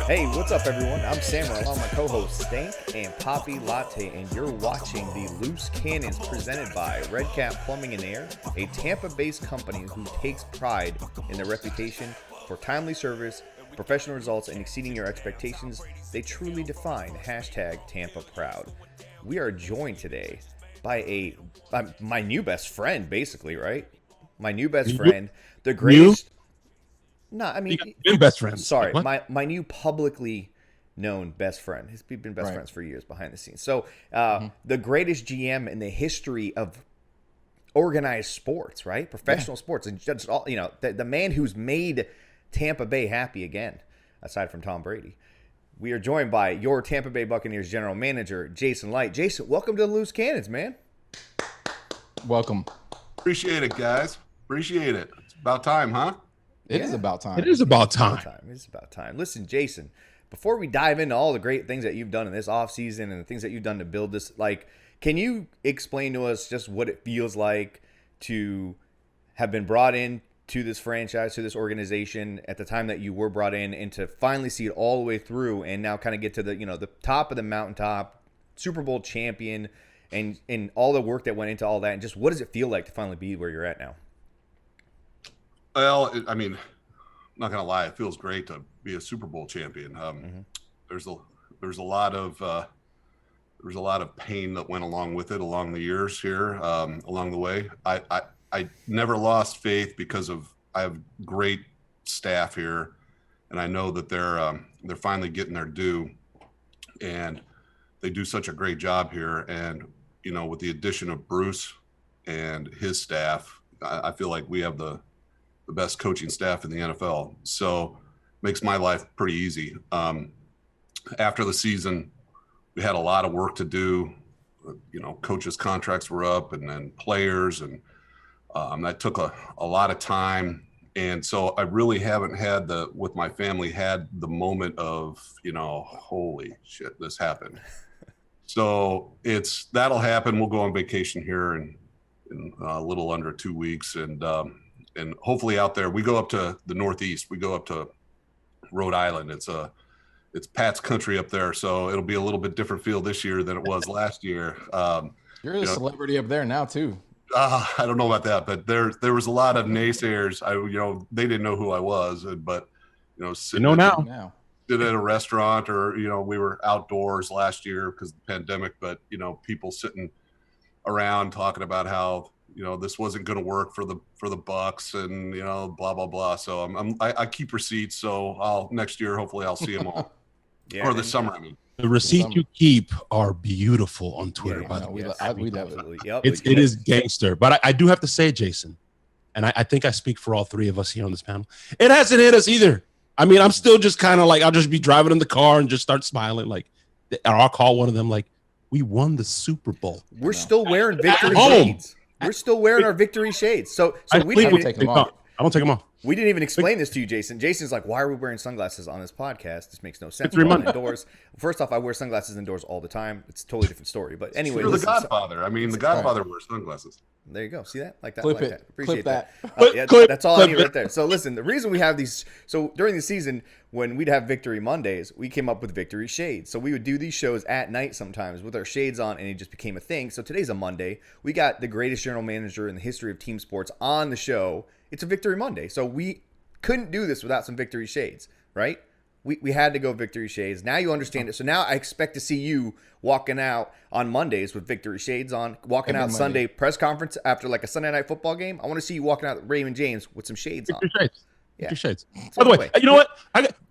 Hey, what's up, everyone? I'm Samuel, along with my co-hosts Stank and Poppy Latte, and you're watching the Loose Cannons presented by Red Cap Plumbing and Air, a Tampa-based company who takes pride in their reputation for timely service, professional results, and exceeding your expectations. They truly define #Tampa Proud. We are joined today by my new best friend, basically, right? My new best friend, the greatest. No, I mean, new best friends. Sorry, my new publicly known best friend. We've been best friends for years behind the scenes. So, the greatest GM in the history of organized sports, right? Professional sports, and just all the man who's made Tampa Bay happy again, aside from Tom Brady. We are joined by your Tampa Bay Buccaneers general manager, Jason Licht. Jason, welcome to the Loose Cannons, man. Welcome. Appreciate it, guys. Appreciate it. It's about time, huh? It is about time. It is about time. It's about time. Listen, Jason, before we dive into all the great things that you've done in this offseason and the things that you've done to build this, can you explain to us just what it feels like to have been brought in to this franchise, to this organization at the time that you were brought in, and to finally see it all the way through and now kind of get to the top of the mountaintop, Super Bowl champion, and all the work that went into all that, and just what does it feel like to finally be where you're at now? Well, I mean, I'm not gonna lie, it feels great to be a Super Bowl champion. There's a lot of pain that went along with it along the years here, along the way. I never lost faith because I have great staff here, and I know that they're finally getting their due, and they do such a great job here. And with the addition of Bruce and his staff, I feel like we have the best coaching staff in the NFL. So makes my life pretty easy. After the season, we had a lot of work to do. Coaches' contracts were up, and then players, and that took a lot of time. And so I really haven't with my family, had the moment of, holy shit, this happened. So that'll happen. We'll go on vacation here in a little under 2 weeks. And hopefully out there, we go up to the Northeast. We go up to Rhode Island. It's Pat's country up there, so it'll be a little bit different feel this year than it was last year. You're a celebrity up there now too. I don't know about that, but there was a lot of naysayers. They didn't know who I was, but sitting now. Did at a restaurant, or we were outdoors last year because of the pandemic. But people sitting around talking about how this wasn't going to work for the Bucs, and blah blah blah. So I keep receipts. So next year hopefully I'll see them all. Or this summer, I mean. The receipts you keep are beautiful on Twitter. By the way, we love it. Yep. It is gangster. But I do have to say, Jason, and I think I speak for all three of us here on this panel, it hasn't hit us either. I mean, I'm still just kind of like, I'll just be driving in the car and just start smiling, or I'll call one of them like, we won the Super Bowl. We're still wearing victory shades. We're still wearing our victory shades. So we didn't take them off. I don't take them off. We didn't even explain this to you, Jason. Jason's like, why are we wearing sunglasses on this podcast? This makes no sense. Victory We're all Monday. indoors. First off, I wear sunglasses indoors all the time. It's a totally different story. But anyway, You're the Godfather. I mean, the Godfather wears sunglasses. There you go. See that? Like that. Clip like it. That. Appreciate Clip that. That's all I need right there. So listen, the reason we have these, so during the season when we'd have Victory Mondays, we came up with Victory Shades. So we would do these shows at night sometimes with our shades on, and it just became a thing. So today's a Monday. We got the greatest general manager in the history of team sports on the show. It's a Victory Monday. So we couldn't do this without some Victory Shades, right? We had to go Victory Shades. Now you understand it. So now I expect to see you walking out on Mondays with Victory Shades on, walking out Sunday press conference after like a Sunday night football game. I want to see you walking out with Raymond James with some shades on. Victory Shades. Yeah. Victory Shades. By the way, you know what?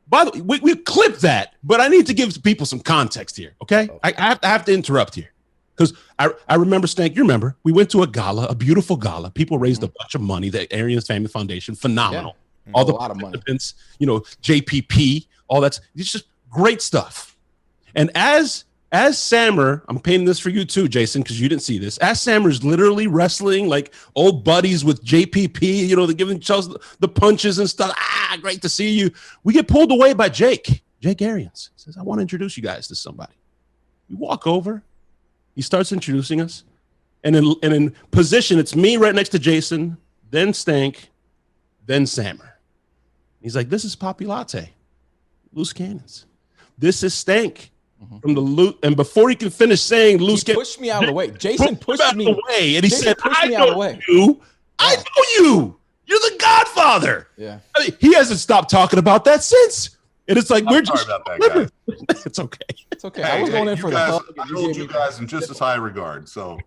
By the way, we clipped that, but I need to give people some context here, okay? I have to interrupt here. Because I remember, Stank, you remember, we went to a gala, a beautiful gala. People raised a bunch of money, the Arians Family Foundation, phenomenal. Yeah. All the lot of money. JPP, all that's it's just great stuff. And as Sammer, I'm painting this for you too, Jason, because you didn't see this. As Sammer's literally wrestling like old buddies with JPP, they're giving each other the punches and stuff. Great to see you. We get pulled away by Jake Arians. He says, I want to introduce you guys to somebody. We walk over. He starts introducing us. And in position, it's me right next to Jason, then Stank, then Sammer. He's like, this is Poppy Latte. loose cannons. This is Stank from the loot. And before he can finish saying loose cannons, pushed me out of the way. Jason pushed me out of the way, and he Jason said, pushed "I me out of the know way." you. I know you. You're the Godfather." Yeah. I mean, he hasn't stopped talking about that since. And it's like I'm we're sorry just about that, guys. It's okay. It's okay. I was going in for the guys, hug. I and you hold gave you me- guys in just as high regard. So,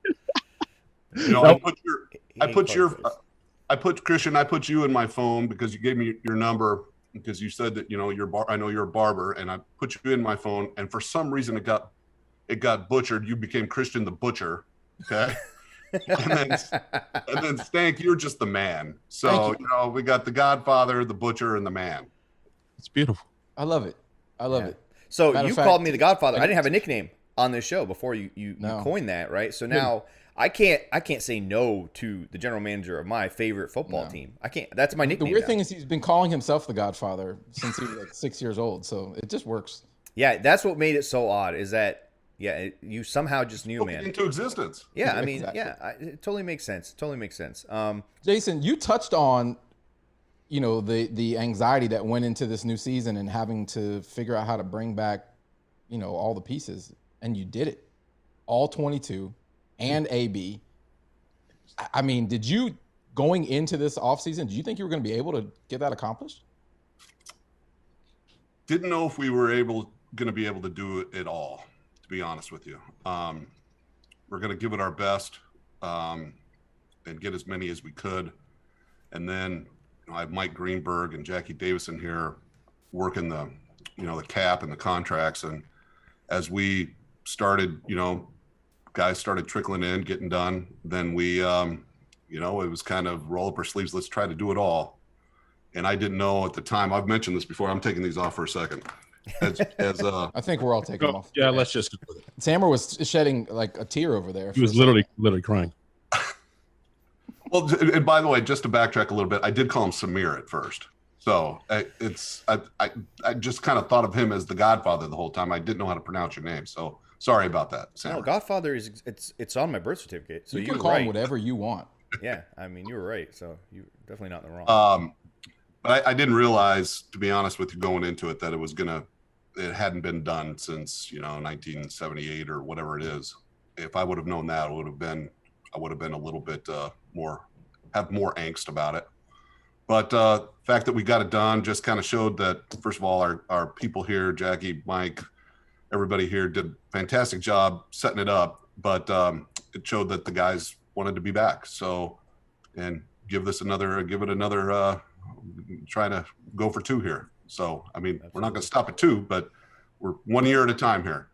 No. I put Christian. I put you in my phone because you gave me your number because you said that I know you're a barber, and I put you in my phone, and for some reason it got butchered. You became Christian the Butcher. Okay. and then Stank, you're just the man. So we got the Godfather, the Butcher, and the man. It's beautiful. I love it. I love it. So Matter you of fact, called me the Godfather. I didn't have a nickname on this show before you No. coined that, right? So now I can't say no to the general manager of my favorite football team. I can't. That's my The nickname. weird now. thing is he's been calling himself the Godfather since he was like 6 years old. So it just works. Yeah, that's what made it so odd. Is that you somehow just knew, Spoke it man. into existence. Yeah, I mean, Exactly. it totally makes sense. Totally makes sense. Jason, you touched on, the anxiety that went into this new season and having to figure out how to bring back, all the pieces, and you did it, all 22 and AB. I mean, did you going into this offseason, do you think you were going to be able to get that accomplished? Didn't know if we were going to be able to do it at all, to be honest with you. We're going to give it our best and get as many as we could. And then I have Mike Greenberg and Jackie Davison here working the cap and the contracts. And as we started, guys started trickling in, getting done, then we, it was kind of roll up our sleeves. Let's try to do it all. And I didn't know at the time, I've mentioned this before. I'm taking these off for a second. I think we're all taking them off. Yeah, let's just. Sammer was shedding like a tear over there. He was literally crying. Well, and by the way, just to backtrack a little bit, I did call him Samir at first. So I just kind of thought of him as the Godfather the whole time. I didn't know how to pronounce your name. So sorry about that, Sam. No, Godfather it's on my birth certificate. So you you can were call right. him whatever you want. Yeah, I mean you were right. So you're definitely not in the wrong. But I didn't realize, to be honest with you, going into it, that it hadn't been done since 1978 or whatever it is. If I would have known that, I would have been a little bit have more angst about it. But the fact that we got it done just kind of showed that, first of all, our people here, Jackie, Mike, everybody here did a fantastic job setting it up. But it showed that the guys wanted to be back. So, and give it another, trying to go for 2 here. So, I mean, we're not going to stop at 2, but we're 1 year at a time here.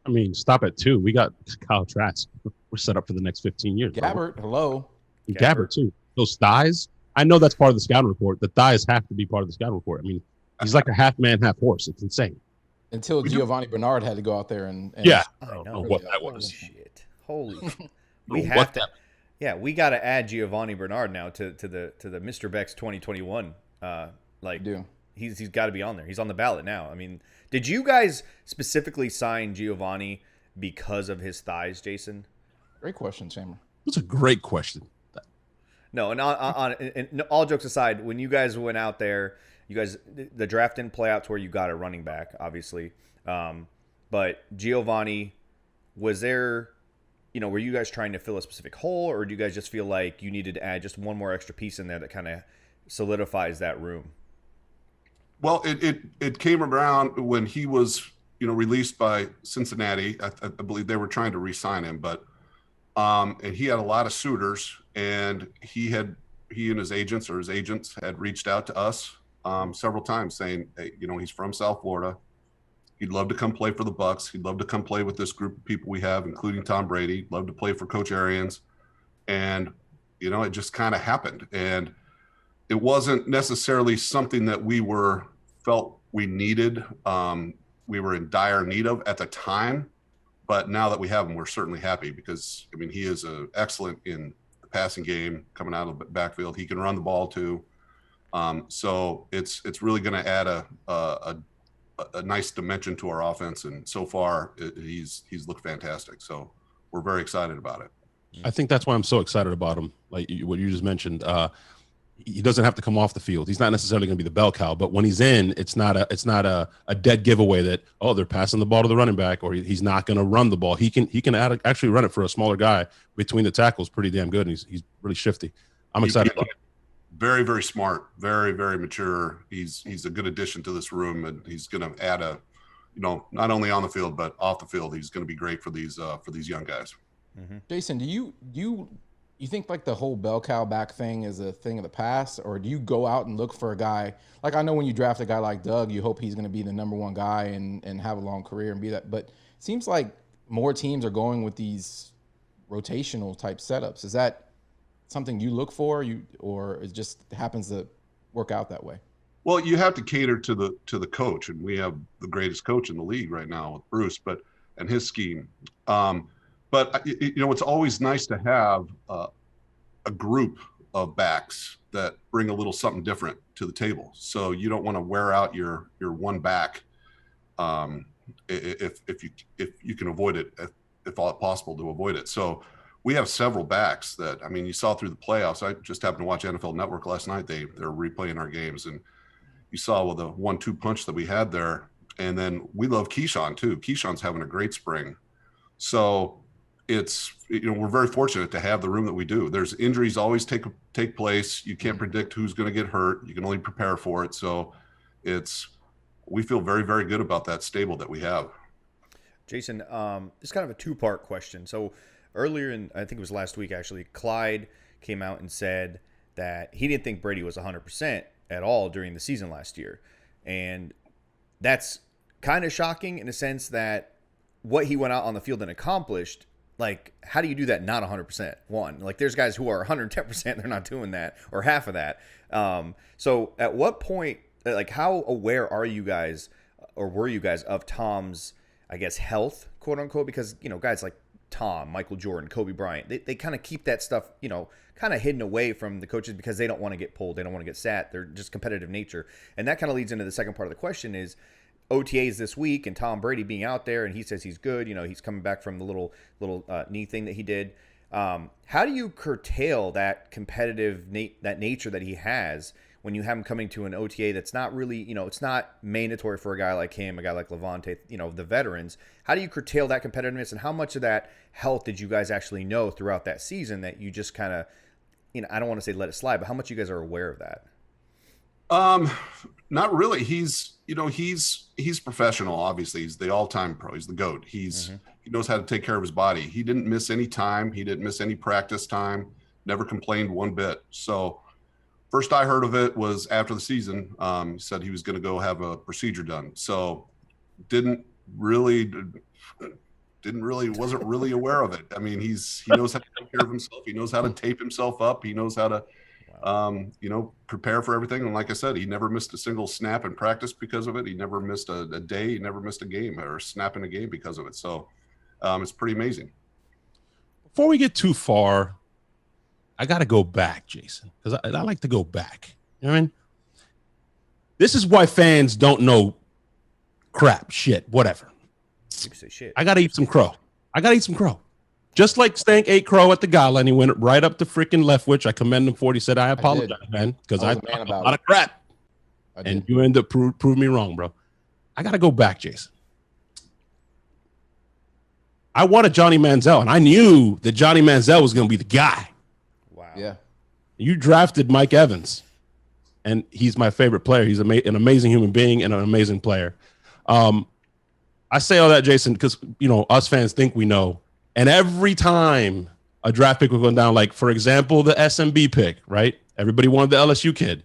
I mean, stop at 2. We got Kyle Trask. We're set up for the next 15 years. Gabbert, hello. Gabbert too. Those thighs. I know that's part of the scouting report. The thighs have to be part of the scouting report. I mean, he's like a half man, half horse. It's insane. Until Giovanni Bernard had to go out there and yeah, I don't know know what that was. Shit. Holy. We have to. Yeah, we got to add Giovanni Bernard now to the Mr. Beck's 2021. He's got to be on there. He's on the ballot now. I mean, did you guys specifically sign Giovanni because of his thighs, Jason? Great question, Chamber. That's a great question. No, and all jokes aside, when you guys went out there, the draft didn't play out to where you got a running back, obviously. But Giovanni, was there, were you guys trying to fill a specific hole, or do you guys just feel like you needed to add just one more extra piece in there that kind of solidifies that room? Well, it came around when he was, released by Cincinnati. I believe they were trying to re-sign him, but and he had a lot of suitors, and he and his agents had reached out to us several times saying, hey, he's from South Florida. He'd love to come play for the Bucs. He'd love to come play with this group of people we have, including Tom Brady. He'd love to play for Coach Arians. And, it just kind of happened. And it wasn't necessarily something that we felt we needed. We were in dire need of at the time. But now that we have him, we're certainly happy because, he is excellent in the passing game coming out of the backfield. He can run the ball too. So it's really going to add a nice dimension to our offense. And so far, he's looked fantastic. So we're very excited about it. I think that's why I'm so excited about him. Like what you just mentioned. he doesn't have to come off the field. He's not necessarily going to be the bell cow, but when he's in, it's not a dead giveaway that, oh, they're passing the ball to the running back, or he's not going to run the ball. He can actually run it for a smaller guy between the tackles pretty damn good, and he's really shifty. I'm excited about it. Very, very smart, very, very mature. He's a good addition to this room, and he's going to add not only on the field but off the field. He's going to be great for these young guys. Mm-hmm. Jason, do you think like the whole bell cow back thing is a thing of the past, or do you go out and look for a guy? Like, I know when you draft a guy like Doug, you hope he's going to be the number one guy and have a long career and be that. But it seems like more teams are going with these rotational type setups. Is that something you look for, or it just happens to work out that way? Well, you have to cater to the coach, and we have the greatest coach in the league right now with Bruce, and his scheme. But it's always nice to have a group of backs that bring a little something different to the table. So you don't want to wear out your one back if you can avoid it, if all possible to avoid it. So we have several backs that, I mean, you saw through the playoffs. I just happened to watch NFL Network last night. They're replaying our games, and you saw the 1-2 punch that we had there. And then we love Keyshawn too. Keyshawn's having a great spring. So it's, we're very fortunate to have the room that we do. There's injuries always take place. You can't predict who's going to get hurt. You can only prepare for it. So we feel very, very good about that stable that we have. Jason, it's kind of a two-part question. So earlier I think it was last week actually, Clyde came out and said that he didn't think Brady was 100% at all during the season last year. And that's kind of shocking in a sense that what he went out on the field and accomplished, like, how do you do that not 100%? One, like, there's guys who are 110%, they're not doing that, or half of that. So at what point, like, how aware are you guys, or were you guys, of Tom's, I guess, health, quote unquote? Because, guys like Tom, Michael Jordan, Kobe Bryant, they kind of keep that stuff, kind of hidden away from the coaches because they don't want to get pulled. They don't want to get sat. They're just competitive nature. And that kind of leads into the second part of the question is OTAs this week and Tom Brady being out there, and he says he's good. He's coming back from the little knee thing that he did. How do you curtail that competitive that nature that he has when you have him coming to an OTA that's not really, it's not mandatory for a guy like him, a guy like Levante, the veterans? How do you curtail that competitiveness, and how much of that health did you guys actually know throughout that season that you just kind of, I don't want to say let it slide, but how much you guys are aware of that? Not really. He's professional. Obviously, he's the all-time pro. He's the GOAT. He knows how to take care of his body. He didn't miss any time. He didn't miss any practice time. Never complained one bit. So first I heard of it was after the season. He said he was going to go have a procedure done. So wasn't really aware of it. I mean, he knows how to take care of himself. He knows how to tape himself up. He knows how to prepare for everything. And like I said, he never missed a single snap in practice because of it. He never missed a day. He never missed a game or a snap in a game because of it. So it's pretty amazing. Before we get too far, I got to go back, Jason, because I like to go back. You know what I mean? This is why fans don't know crap, shit, whatever. You say shit. I got to eat some crow. Just like Stank ate crow at the gala, and he went right up to freaking Leftwich. I commend him for it. He said, I apologize, man, because I talked a lot of crap. And you end up proving me wrong, bro. I got to go back, Jason. I wanted Johnny Manziel, and I knew that Johnny Manziel was going to be the guy. Wow. Yeah. You drafted Mike Evans, and he's my favorite player. He's an amazing human being and an amazing player. I say all that, Jason, because, us fans think we know. And every time a draft pick was going down, like, for example, the SMB pick, right? Everybody wanted the LSU kid.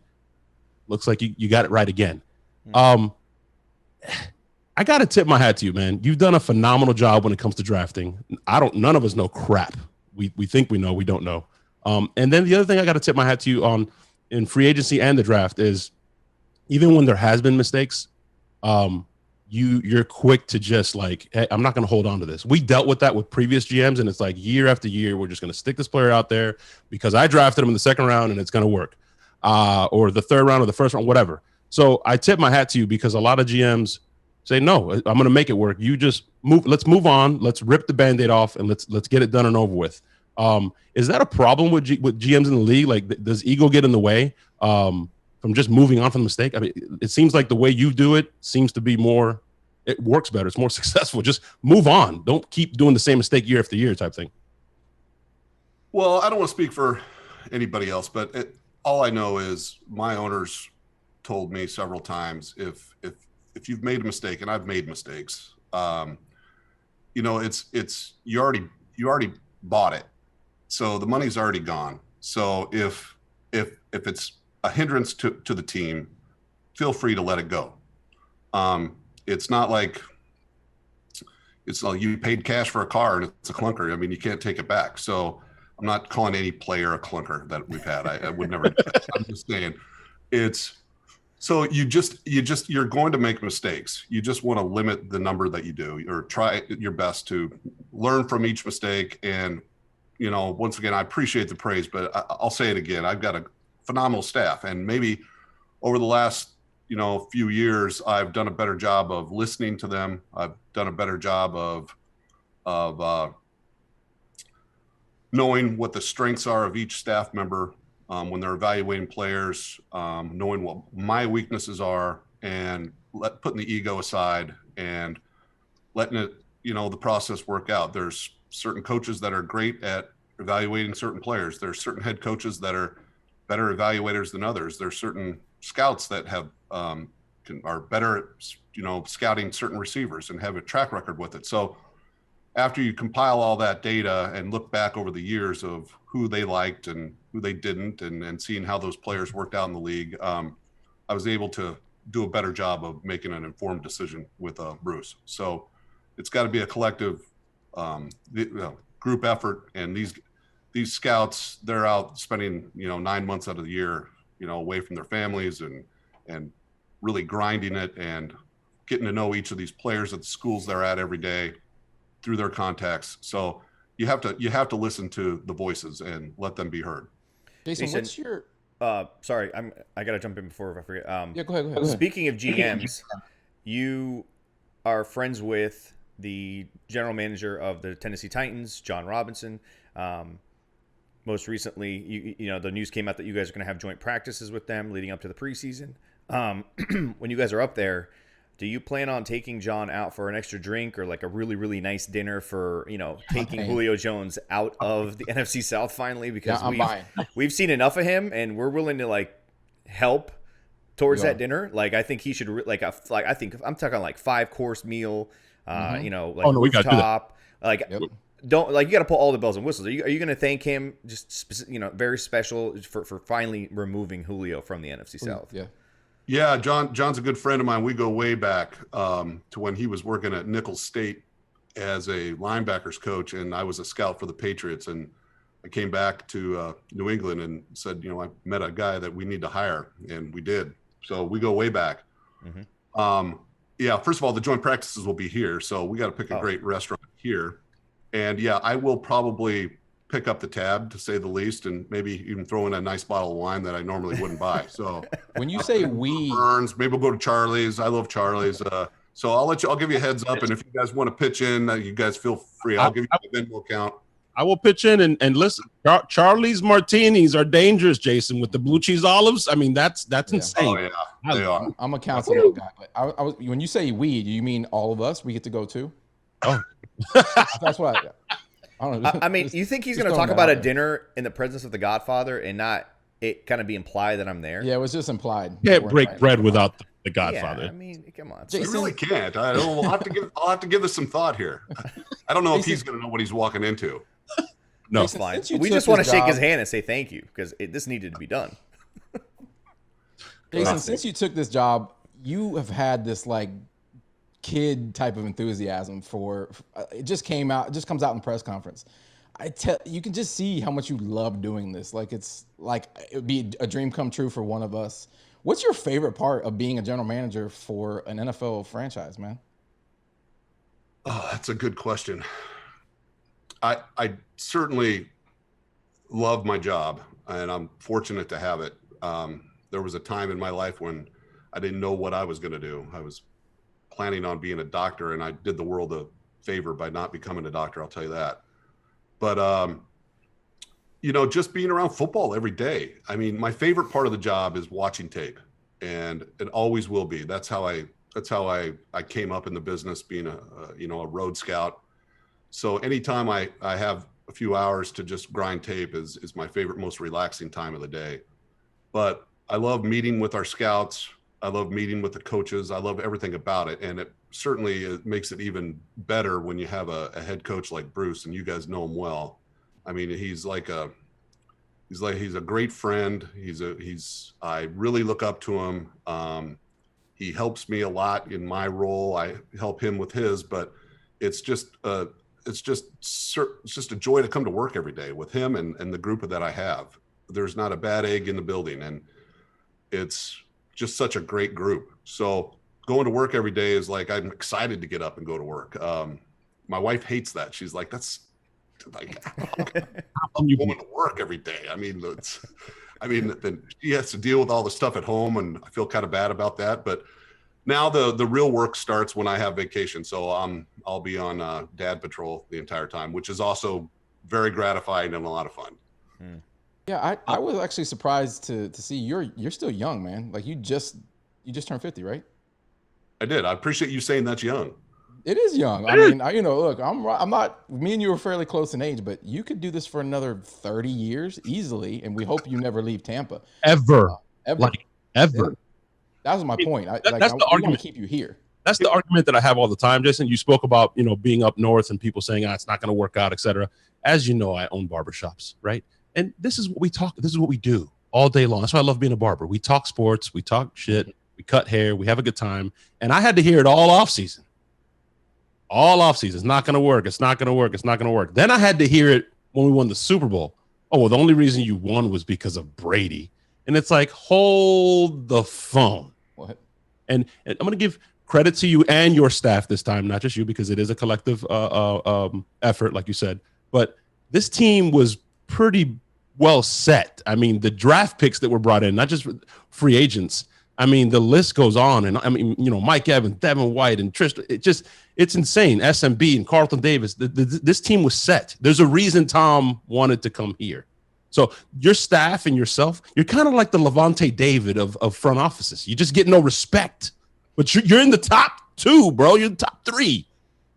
Looks like you got it right again. I got to tip my hat to you, man. You've done a phenomenal job when it comes to drafting. None of us know crap. We think we know, we don't know. And then the other thing I got to tip my hat to you on in free agency and the draft is even when there has been mistakes, you're quick to just like, hey, I'm not going to hold on to this. We dealt with that with previous GMs, and it's like year after year, we're just going to stick this player out there because I drafted him in the second round and it's going to work, or the third round or the first round, whatever. So I tip my hat to you because a lot of GMs say, no, I'm going to make it work. You just move. Let's move on. Let's rip the Band-Aid off and let's get it done and over with. Is that a problem with GMs in the league? Like, does ego get in the way from just moving on from the mistake? I mean, it seems like the way you do it seems to be more. It works better. It's more successful. Just move on. Don't keep doing the same mistake year after year type thing. Well, I don't want to speak for anybody else, but all I know is my owners told me several times, if you've made a mistake, and I've made mistakes, you know, it's you already bought it, so the money's already gone. So if it's a hindrance to the team, feel free to let it go. It's not like you paid cash for a car and it's a clunker. I mean, you can't take it back. So I'm not calling any player a clunker that we've had. I would never do that. I'm just saying it's so you're going to make mistakes. You just want to limit the number that you do, or try your best to learn from each mistake. And, you know, once again, I appreciate the praise, but I'll say it again. I've got a phenomenal staff, and maybe over the last, you know, few years, I've done a better job of listening to them. I've done a better job of knowing what the strengths are of each staff member when they're evaluating players, knowing what my weaknesses are, and putting the ego aside and letting it, you know, the process work out. There's certain coaches that are great at evaluating certain players. There's certain head coaches that are better evaluators than others. There's certain scouts that have are better at, you know, scouting certain receivers and have a track record with it. So after you compile all that data and look back over the years of who they liked and who they didn't, and seeing how those players worked out in the league, I was able to do a better job of making an informed decision with Bruce. So it's got to be a collective group effort. And these scouts, they're out spending, you know, 9 months out of the year, you know, away from their families and really grinding it and getting to know each of these players at the schools they're at every day through their contacts. So you have to listen to the voices and let them be heard. Jason, what's your sorry, I gotta jump in before I forget. yeah, go ahead. Speaking of GMs, you are friends with the general manager of the Tennessee Titans, John Robinson. Most recently, you know, the news came out that you guys are going to have joint practices with them leading up to the preseason. When you guys are up there, do you plan on taking John out for an extra drink or like a really, really nice dinner for, you know, taking Julio Jones out of the NFC South finally? Because we've seen enough of him, and we're willing to like help towards that dinner. Like, I think he should I think I'm talking like 5-course meal, you know, like rooftop, like. Yep. Don't like you got to pull all the bells and whistles. Are you going to thank him just, you know, very special for finally removing Julio from the NFC South? Yeah. John's a good friend of mine. We go way back to when he was working at Nicholls State as a linebackers coach, and I was a scout for the Patriots. And I came back to New England and said, you know, I met a guy that we need to hire, and we did. So we go way back. Yeah. First of all, the joint practices will be here, so we got to pick a great restaurant here. And yeah, I will probably pick up the tab, to say the least, and maybe even throw in a nice bottle of wine that I normally wouldn't buy. So when you say Burns, maybe we'll go to Charlie's. I love Charlie's. So I'll give you a heads up, and if you guys want to pitch in, you guys feel free. I'll give you the Venmo account. I will pitch in and listen. Charlie's martinis are dangerous, Jason, with the blue cheese olives. I mean, that's insane. Oh yeah, they are. I'm a council guy. I was when you say we, you mean all of us? We get to go too? Oh. That's what I don't know. I mean, you think he's going to talk about a dinner in the presence of the Godfather and not it kind of be implied that I'm there? Yeah, it was just implied. Can't break bread without the Godfather. Yeah, I mean, come on. You really can't. I'll have to give this some thought here. I don't know if he's going to know what he's walking into. No, it's fine. We just want to shake his hand and say thank you because this needed to be done. Jason, since you took this job, you have had this like kid type of enthusiasm for it. Just comes out in the press conference. You can just see how much you love doing this. Like it's like it would be a dream come true for one of us. What's your favorite part of being a general manager for an NFL franchise, man? Oh, that's a good question. I certainly love my job, and I'm fortunate to have it. There was a time in my life when I didn't know what I was going to do. I was planning on being a doctor, and I did the world a favor by not becoming a doctor. I'll tell you that. But just being around football every day. I mean, my favorite part of the job is watching tape, and it always will be. That's how I came up in the business, being a road scout. So anytime I have a few hours to just grind tape is my favorite, most relaxing time of the day. But I love meeting with our scouts. I love meeting with the coaches. I love everything about it. And it certainly makes it even better when you have a head coach like Bruce, and you guys know him well. I mean, he's a great friend. I really look up to him. He helps me a lot in my role. I help him with his, but it's just a joy to come to work every day with him and the group that I have. There's not a bad egg in the building, and it's just such a great group. So going to work every day is like, I'm excited to get up and go to work. My wife hates that. She's like, that's like, I'm going to work every day. I mean, then she has to deal with all the stuff at home, and I feel kind of bad about that. But now the real work starts when I have vacation. So I'll be on dad patrol the entire time, which is also very gratifying and a lot of fun. Yeah, I was actually surprised to see you're still young, man. Like you just turned 50, right? I did. I appreciate you saying that's young. It is young. I mean, look, I'm not. Me and you are fairly close in age, but you could do this for another 30 years easily, and we hope you never leave Tampa. Ever. Ever. Like, ever. Yeah. That was my point. That's the argument. To keep you here. That's the argument that I have all the time, Jason. You spoke about, being up north and people saying, it's not going to work out, et cetera. As you know, I own barbershops, right? And this is what we talk. This is what we do all day long. That's why I love being a barber. We talk sports. We talk shit. We cut hair. We have a good time. And I had to hear it all off season. All off season. It's not going to work. It's not going to work. It's not going to work. Then I had to hear it when we won the Super Bowl. Oh, well, the only reason you won was because of Brady. And it's like, hold the phone. What? And I'm going to give credit to you and your staff this time, not just you, because it is a collective effort, like you said. But this team was pretty well set. I mean, the draft picks that were brought in, not just free agents. I mean, the list goes on. And I mean, Mike Evans, Devin White, and Tristan, it's insane. SMB and Carlton Davis. This team was set. There's a reason Tom wanted to come here. So your staff and yourself, you're kind of like the Levante David of front offices. You just get no respect. But you're in the top two, bro. You're in the top three.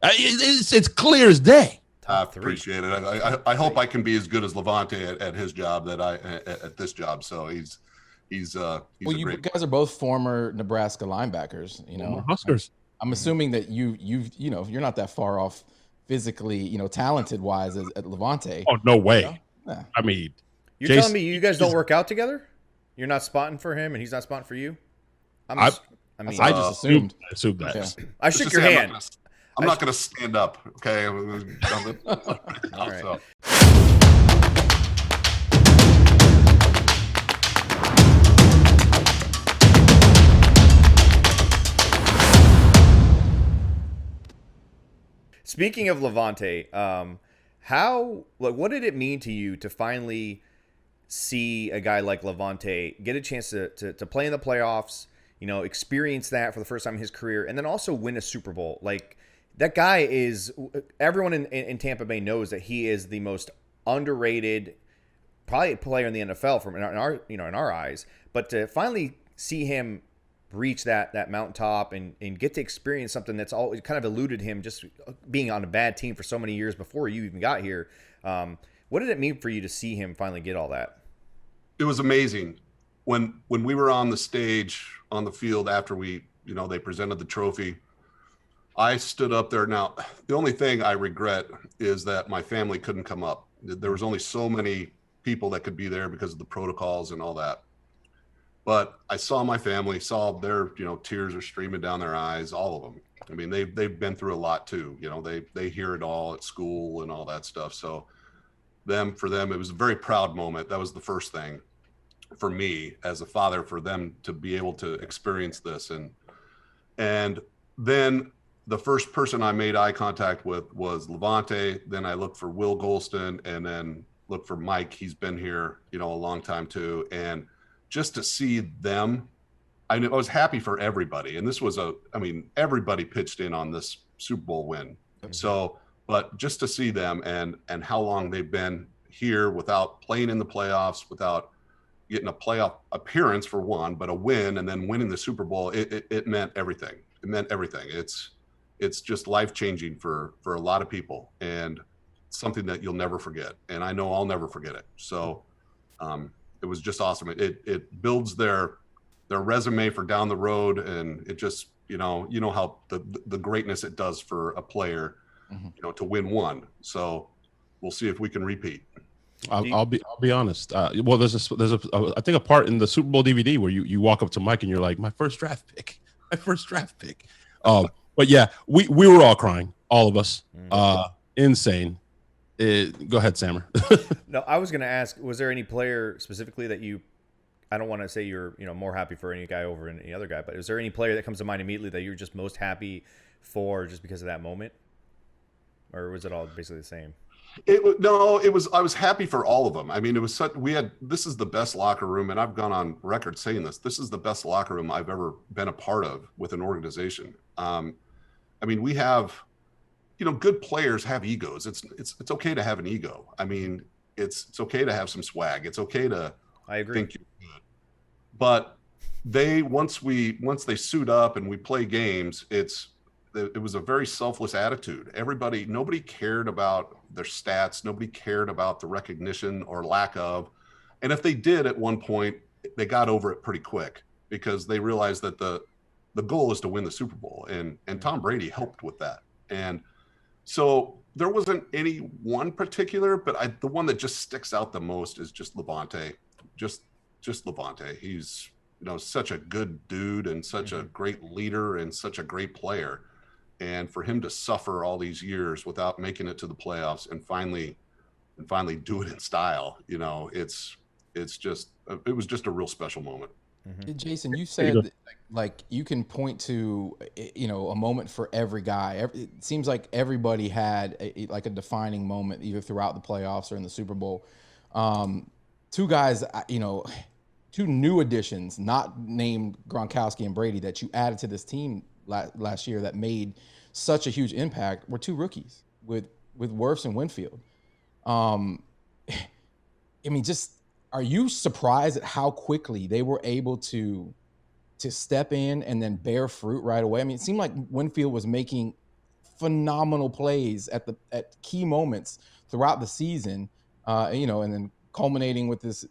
It's clear as day. I appreciate it. I hope I can be as good as Levante at his job at this job. So he's well, you guys are both former Nebraska linebackers. Huskers. I'm assuming that you're not that far off physically, talented wise at Levante. Oh, no way. Yeah. I mean, you're telling me you guys don't work out together? You're not spotting for him, and he's not spotting for you? I just assumed. I assumed that. Yeah. I shook your hand. I'm not going to stand up, okay? All right. So. Speaking of Levante, what did it mean to you to finally see a guy like Levante get a chance to play in the playoffs, experience that for the first time in his career, and then also win a Super Bowl? Like, that guy is, everyone in Tampa Bay knows that he is the most underrated, probably player in the NFL in our eyes. But to finally see him reach that mountaintop and get to experience something that's always kind of eluded him, just being on a bad team for so many years before you even got here. What did it mean for you to see him finally get all that? It was amazing. When we were on the stage, on the field, after they presented the trophy, I stood up there. Now, the only thing I regret is that my family couldn't come up. There was only so many people that could be there because of the protocols and all that. But I saw my family, saw their, tears are streaming down their eyes, all of them. I mean, they've been through a lot too. They hear it all at school and all that stuff. So for them, it was a very proud moment. That was the first thing for me as a father, for them to be able to experience this. And then the first person I made eye contact with was Levante. Then I looked for Will Golston, and then looked for Mike. He's been here, a long time too. And just to see them, I was happy for everybody. And this was everybody pitched in on this Super Bowl win. So, but just to see them and how long they've been here without playing in the playoffs, without getting a playoff appearance for one, but a win and then winning the Super Bowl, it meant everything. It meant everything. It's just life-changing for a lot of people, and something that you'll never forget. And I know I'll never forget it. So it was just awesome. It builds their resume for down the road, and it just, you know how the greatness it does for a player, to win one. So we'll see if we can repeat. I'll be honest. Well, there's I think a part in the Super Bowl DVD where you walk up to Mike and you're like, my first draft pick. But yeah, we were all crying, all of us. Insane. Go ahead, Sammer. No, I was going to ask, was there any player specifically that I don't want to say you're more happy for any guy over any other guy, but is there any player that comes to mind immediately that you're just most happy for just because of that moment? Or was it all basically the same? I was happy for all of them. I mean, this is the best locker room, and I've gone on record saying this. This is the best locker room I've ever been a part of with an organization. I mean, we have, good players have egos. It's okay to have an ego. I mean, it's okay to have some swag. It's okay to I agree. think you're good. But once they suit up and we play games, it was a very selfless attitude. Nobody cared about their stats. Nobody cared about the recognition or lack of. And if they did at one point, they got over it pretty quick because they realized that the goal is to win the Super Bowl. And Tom Brady helped with that. And so there wasn't any one particular, but the one that just sticks out the most is just Levante. Just Levante. He's, such a good dude and such a great leader and such a great player. And for him to suffer all these years without making it to the playoffs and finally do it in style, it was just a real special moment. Jason, you said like you can point to a moment for every guy. It seems like everybody had a defining moment either throughout the playoffs or in the Super Bowl. Two guys, two new additions, not named Gronkowski and Brady, that you added to this team last year that made such a huge impact were two rookies with Wirfs and Winfield. Are you surprised at how quickly they were able to step in and then bear fruit right away? I mean, it seemed like Winfield was making phenomenal plays at key moments throughout the season, and then culminating with this,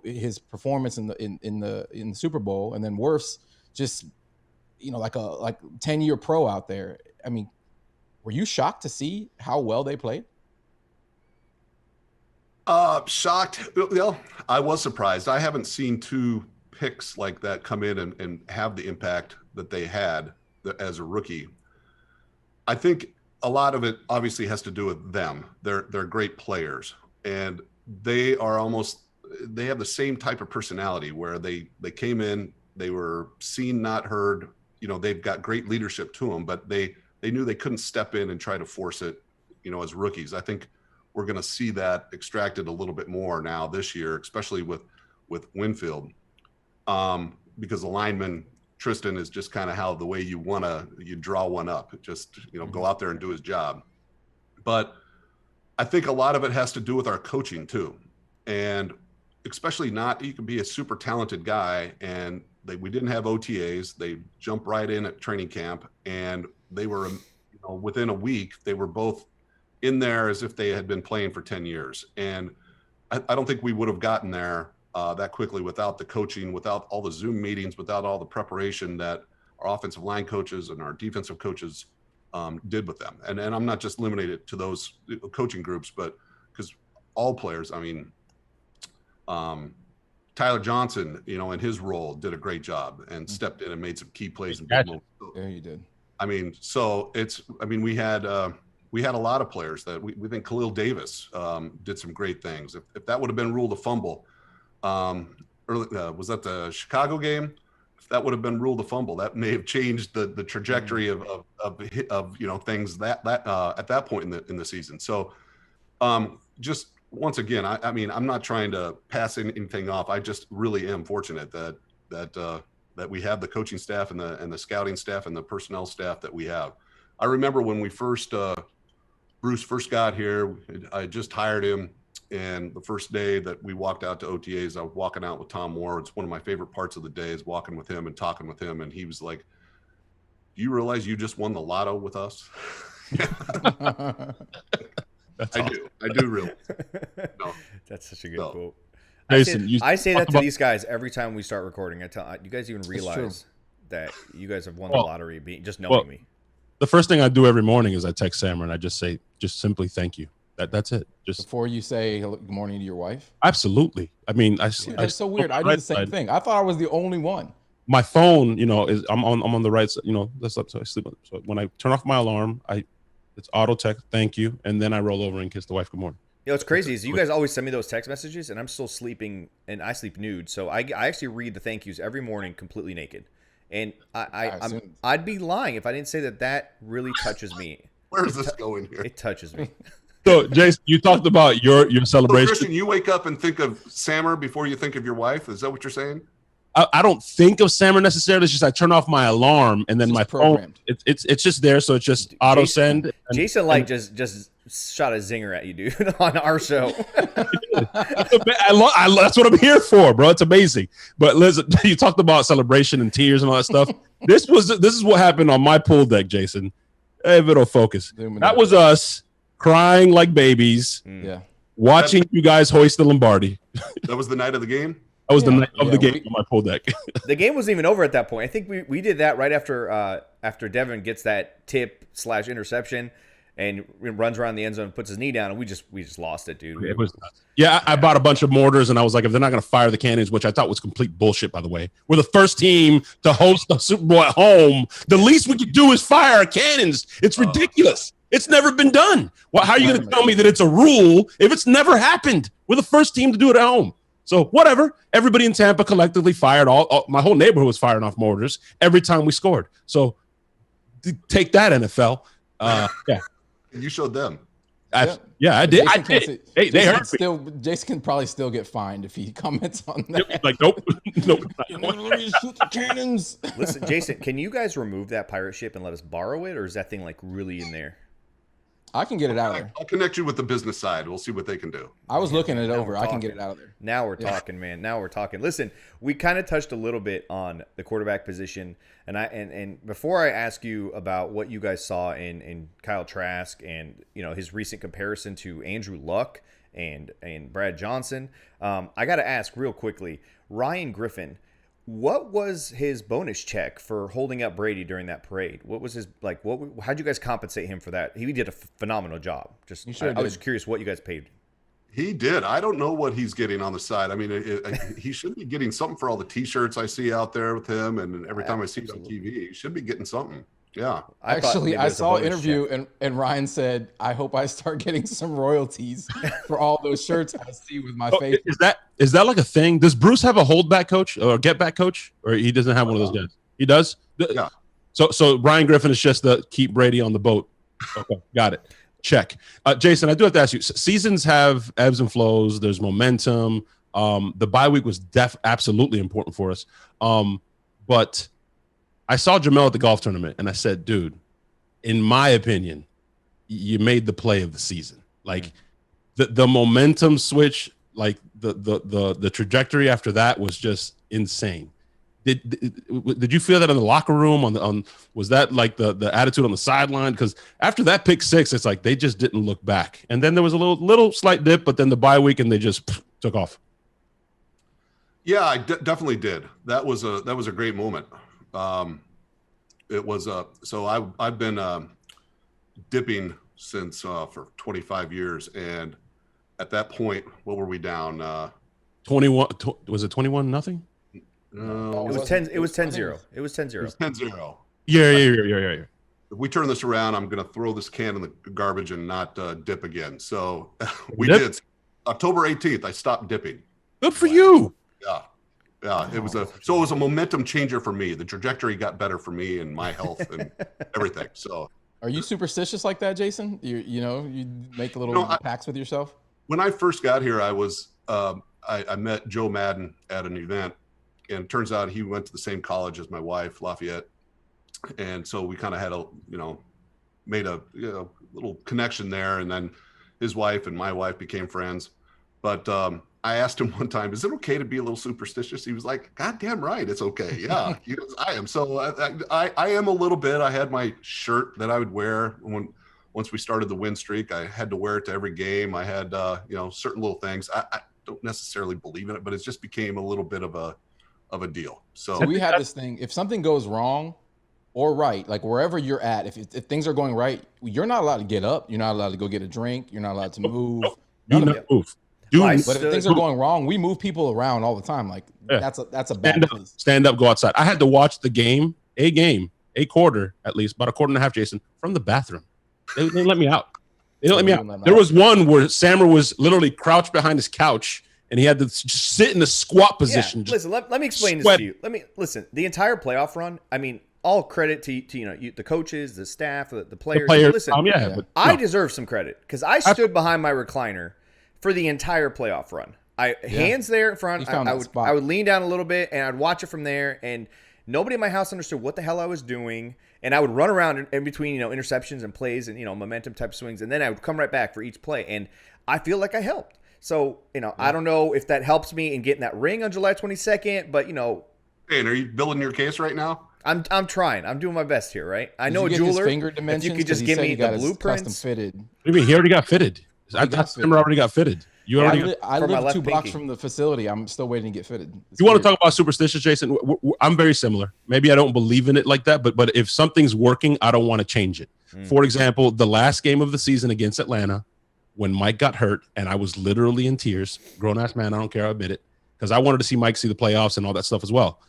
his performance in the Super Bowl, and then Wirfs just, like a 10-year pro out there. I mean, were you shocked to see how well they played? Shocked. Well, I was surprised. I haven't seen two picks like that come in and have the impact that they had as a rookie. I think a lot of it obviously has to do with them. They're great players, and they have the same type of personality where they came in, they were seen, not heard. They've got great leadership to them, but they knew they couldn't step in and try to force it, as rookies. I think we're going to see that extracted a little bit more now this year, especially with Winfield, because the lineman Tristan is just kind of how the way you draw one up, just, go out there and do his job. But I think a lot of it has to do with our coaching too. And especially you can be a super talented guy, and we didn't have OTAs. They jumped right in at training camp, and they were, within a week, they were both in there as if they had been playing for 10 years. And I don't think we would have gotten there that quickly without the coaching, without all the Zoom meetings, without all the preparation that our offensive line coaches and our defensive coaches did with them. And I'm not just limiting it to those coaching groups, but because all players, I mean, Tyler Johnson, in his role did a great job and stepped in and made some key plays. And big moments. Yeah, you did. I mean, we had a lot of players that we think Khalil Davis did some great things. If that would have been ruled a fumble, was that the Chicago game? If that would have been ruled a fumble, that may have changed the trajectory of things that at that point in the season. So just once again, I mean, I'm not trying to pass anything off. I just really am fortunate that we have the coaching staff and the scouting staff and the personnel staff that we have. I remember when we Bruce first got here, I just hired him. And the first day that we walked out to OTAs, I was walking out with Tom Moore. It's one of my favorite parts of the day is walking with him and talking with him. And he was like, "Do you realize you just won the lotto with us?" That's I awesome. do. I do realize. No. That's such a good quote. Jason, I say that to about- these guys every time we start recording. I tell you guys even realize that you guys have won the lottery, just knowing me. The first thing I do every morning is I text Sam and I just say, just simply thank you. That's it. Just Before you say good morning to your wife? absolutely. I mean, Dude, that's so weird. I do the same thing. I thought I was the only one. My phone, is I'm on the right side, that's up, so I sleep on it. So when I turn off my alarm, it's auto text, thank you, and then I roll over and kiss the wife good morning. What's crazy is you guys always send me those text messages, and I'm still sleeping, and I sleep nude. So I actually read the thank yous every morning completely naked. And I'd be lying if I didn't say that really touches me. Where is this going here? It touches me. So, Jason, you talked about your So, celebration. Christian, you wake up and think of Sammer before you think of your wife? Is that what you're saying? I don't think of Sammer necessarily. It's just I turn off my alarm and then my phone. It's just there, so it's just auto send. Jason Light just shot a zinger at you, dude, on our show. That's what I'm here for, bro. It's amazing. But listen, you talked about celebration and tears and all that stuff. This is what happened on my pool deck, Jason. Hey, it'll focus. That was us crying like babies. Yeah. Watching you guys hoist the Lombardi. That was the night of the game? That was the night of the game on my pool deck. The game wasn't even over at that point. I think we did that right after Devin gets that tip/interception and runs around the end zone and puts his knee down, and we just lost it, dude. It was nuts. Yeah, I bought a bunch of mortars, and I was like, if they're not going to fire the Cannons, which I thought was complete bullshit, by the way. We're the first team to host the Super Bowl at home. The least we could do is fire our Cannons. It's ridiculous. It's never been done. Well, how are you going to tell me that it's a rule if it's never happened? We're the first team to do it at home. So whatever. Everybody in Tampa collectively fired my whole neighborhood was firing off mortars every time we scored. So take that, NFL. Yeah. You showed them. I did. They heard me. Jason can probably still get fined if he comments on that. Like, nope. Shoot the cannons. Listen, Jason, can you guys remove that pirate ship and let us borrow it, or is that thing like really in there? I can get it out of there. I'll connect you with the business side. We'll see what they can do. I was looking it over. I can get it out of there. Now we're talking, man. Now we're talking. Listen, we kind of touched a little bit on the quarterback position, and before I ask you about what you guys saw in Kyle Trask and his recent comparison to Andrew Luck and Brad Johnson, I got to ask real quickly, Ryan Griffin. What was his bonus check for holding up Brady during that parade? What was his how'd you guys compensate him for that? He did a phenomenal job. I was curious what you guys paid. He did. I don't know what he's getting on the side. I mean, he should be getting something for all the T-shirts I see out there with him, and every time I see him on TV, he should be getting something. Yeah. I saw an interview and Ryan said, I hope I start getting some royalties for all those shirts I see with my face. Is that like a thing? Does Bruce have a holdback coach or a get back coach, or he doesn't have one of those guys? He does? Yeah. So Ryan Griffin is just the keep Brady on the boat. Okay, got it. Check. Jason, I do have to ask you, seasons have ebbs and flows. There's momentum. The bye week was absolutely important for us. But I saw Jamel at the golf tournament, and I said, dude, in my opinion, you made the play of the season. Like the momentum switch, like the trajectory after that was just insane. Did you feel that in the locker room? Was that like the attitude on the sideline? Because after that pick six, it's like they just didn't look back. And then there was a little slight dip, but then the bye week, and they just took off. Yeah, I definitely did. That was a great moment. It was so I've been dipping since for 25 years, and at that point, what were we down? 21. Was it 21-0? No, it was 10. It was 10-0. It was 10-0. It was 10-0. Yeah. If we turn this around, I'm going to throw this can in the garbage and not dip again. So we did. October 18th, I stopped dipping. Good for you. Yeah. It was a momentum changer for me. The trajectory got better for me and my health and everything. So, are you superstitious like that, Jason? You make little pacts with yourself. When I first got here, I was I met Joe Madden at an event, and it turns out he went to the same college as my wife, Lafayette, and so we kind of had made a little connection there, and then his wife and my wife became friends. But I asked him one time, is it okay to be a little superstitious? He was like, God damn right, it's okay. Yeah, I am. So I am a little bit. I had my shirt that I would wear once we started the win streak. I had to wear it to every game. I had, certain little things. I don't necessarily believe in it, but it just became a little bit of a deal. So we have this thing. If something goes wrong or right, like wherever you're at, if things are going right, you're not allowed to get up. You're not allowed to go get a drink. You're not allowed to move. Do not move. But if things are going wrong, we move people around all the time. Like that's a bad place. Stand up, go outside. I had to watch the game, a quarter at least, about a quarter and a half, Jason, from the bathroom. They let me out. They didn't let me out. There was one where Sammer was literally crouched behind his couch and he had to just sit in the squat position. Yeah, listen, let me explain this to you. Listen. The entire playoff run. I mean, all credit to the coaches, the staff, the players. Listen, I deserve some credit because I stood behind my recliner for the entire playoff run. Hands there in front. I would lean down a little bit and I'd watch it from there. And nobody in my house understood what the hell I was doing. And I would run around in between, interceptions and plays and, momentum type swings. And then I would come right back for each play. And I feel like I helped. So, I don't know if that helps me in getting that ring on July 22nd, but, Hey, and are you building your case right now? I'm trying. I'm doing my best here, right? I know a jeweler. jeweler. Finger if you could just give me the blueprints. Custom fitted. What do you mean? He already got fitted. Already got fitted. I live 2 blocks from the facility. I'm still waiting to get fitted. You want to talk about superstitious, Jason? I'm very similar. Maybe I don't believe in it like that, but if something's working, I don't want to change it. For example, the last game of the season against Atlanta, when Mike got hurt, and I was literally in tears, grown-ass man, I don't care, I admit it, because I wanted to see Mike see the playoffs and all that stuff as well.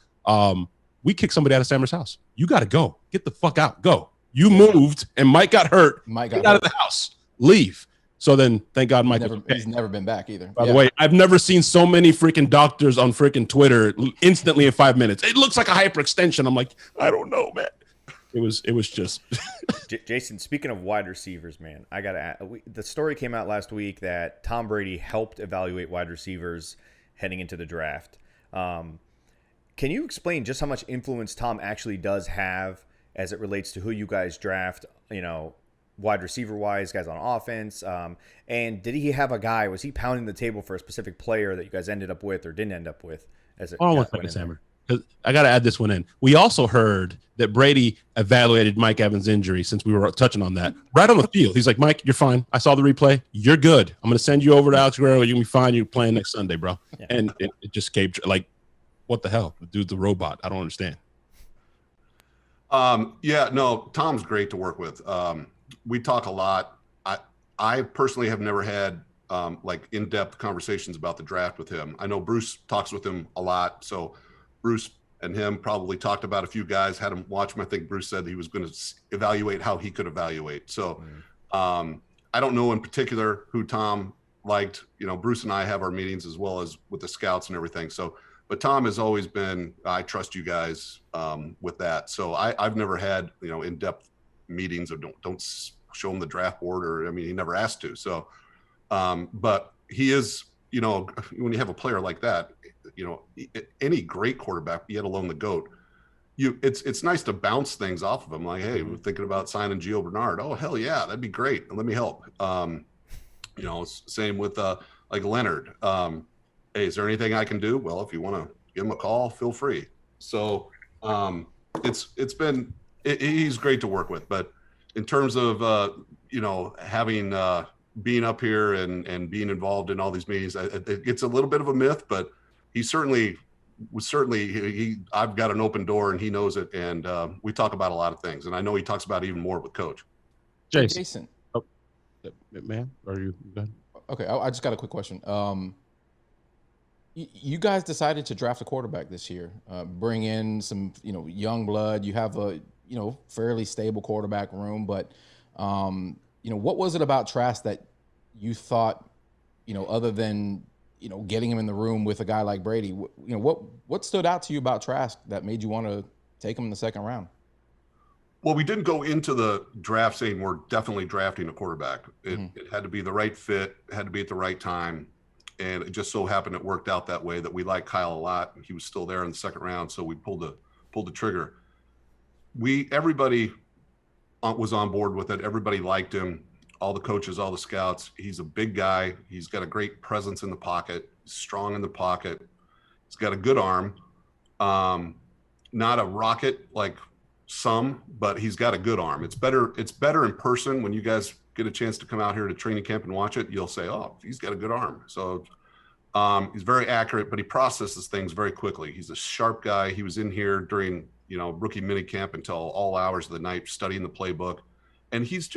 We kicked somebody out of Sammer's house. You got to go. Get the fuck out. Go. You moved, and Mike got hurt. Get out of the house. Leave. So then, thank God, Mike. He's never been back either. By the way, I've never seen so many freaking doctors on freaking Twitter instantly in 5 minutes. It looks like a hyperextension. I'm like, I don't know, man. It was just. Jason, speaking of wide receivers, man, I gotta add, the story came out last week that Tom Brady helped evaluate wide receivers heading into the draft. Can you explain just how much influence Tom actually does have as it relates to who you guys draft? Wide receiver wise, guys on offense. And did he have a guy? Was he pounding the table for a specific player that you guys ended up with or didn't end up with? One second, Sammer. I got to add this one in. We also heard that Brady evaluated Mike Evans' injury, since we were touching on that, right on the field. He's like, Mike, you're fine. I saw the replay. You're good. I'm going to send you over to Alex Guerrero. You're going to be fine. You're playing next Sunday, bro. Yeah. And it just came like, what the hell? The dude's a robot. I don't understand. Tom's great to work with. We talk a lot. I personally have never had in-depth conversations about the draft with him. I know Bruce talks with him a lot. So Bruce and him probably talked about a few guys, had him watch him. I think Bruce said he was going to evaluate how he could evaluate. So I don't know in particular who Tom liked. Bruce and I have our meetings as well as with the scouts and everything. So, but Tom has always been, I trust you guys with that. So I've never had, in-depth meetings or don't show him the draft board he never asked to. So, but he is, when you have a player like that, any great quarterback, yet alone the GOAT, it's nice to bounce things off of him. Like, hey, we're thinking about signing Gio Bernard. Oh, hell yeah, that'd be great. Let me help. Same with like Leonard. Hey, is there anything I can do? Well, if you want to give him a call, feel free. So he's great to work with. But in terms of having being up here and being involved in all these meetings, it's a little bit of a myth, but he I've got an open door and he knows it. And we talk about a lot of things. And I know he talks about it even more with Coach. Jason. Oh, man, are you good? Okay, I just got a quick question. You guys decided to draft a quarterback this year, bring in some, young blood. You have a, fairly stable quarterback room, but, what was it about Trask that you thought, other than, getting him in the room with a guy like Brady, what stood out to you about Trask that made you want to take him in the second round? Well, we didn't go into the draft saying we're definitely drafting a quarterback. It had to be the right fit, it had to be at the right time. And it just so happened it worked out that way, that we liked Kyle a lot. He was still there in the second round, so we pulled the trigger. Everybody was on board with it. Everybody liked him. all the coaches, all the scouts. He's a big guy. He's got a great presence in the pocket. He's strong in the pocket. He's got a good arm. Not a rocket like some, but he's got a good arm. It's better in person. When you guys get a chance to come out here to training camp and watch it, you'll say, oh, he's got a good arm. So he's very accurate, but he processes things very quickly. He's a sharp guy. He was in here during, rookie mini camp until all hours of the night studying the playbook. And he's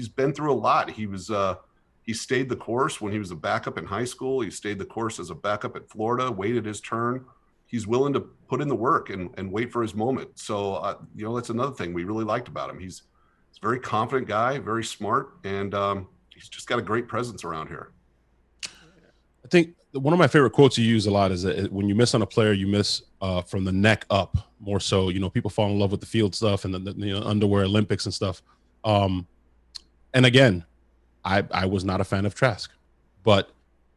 been through a lot. He stayed the course when he was a backup in high school. He stayed the course as a backup at Florida, waited his turn. He's willing to put in the work and wait for his moment. So, that's another thing we really liked about him. He's a very confident guy, very smart, and he's just got a great presence around here. I think one of my favorite quotes you use a lot is that when you miss on a player, you miss from the neck up more so. People fall in love with the field stuff and the underwear Olympics and stuff. And again, I was not a fan of Trask, but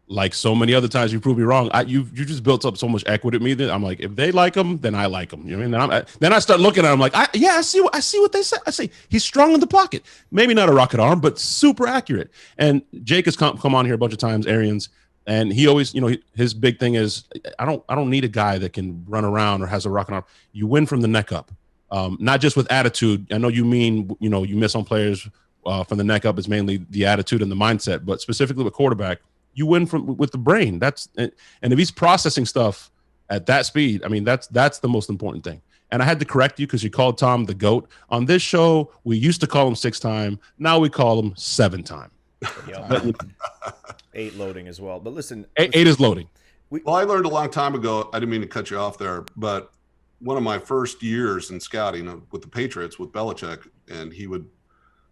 like so many other times you prove me wrong. You just built up so much equity with me that I'm like, if they like him, then I like him. You know what I mean? Then I start looking at him like, I see what they say. I say he's strong in the pocket, maybe not a rocket arm, but super accurate. And Jake has come on here a bunch of times, Arians, and he always, his big thing is I don't need a guy that can run around or has a rocket arm. You win from the neck up, not just with attitude. I know you mean you miss on players from the neck up is mainly the attitude and the mindset, but specifically with quarterback. You win with the brain. And if he's processing stuff at that speed, I mean, that's the most important thing. And I had to correct you because you called Tom the GOAT. On this show, we used to call him 6-time. Now we call him 7-time. Yep. 8 loading as well. But listen. 8 is loading. Well, I learned a long time ago, I didn't mean to cut you off there, but one of my first years in scouting with the Patriots with Belichick, and he would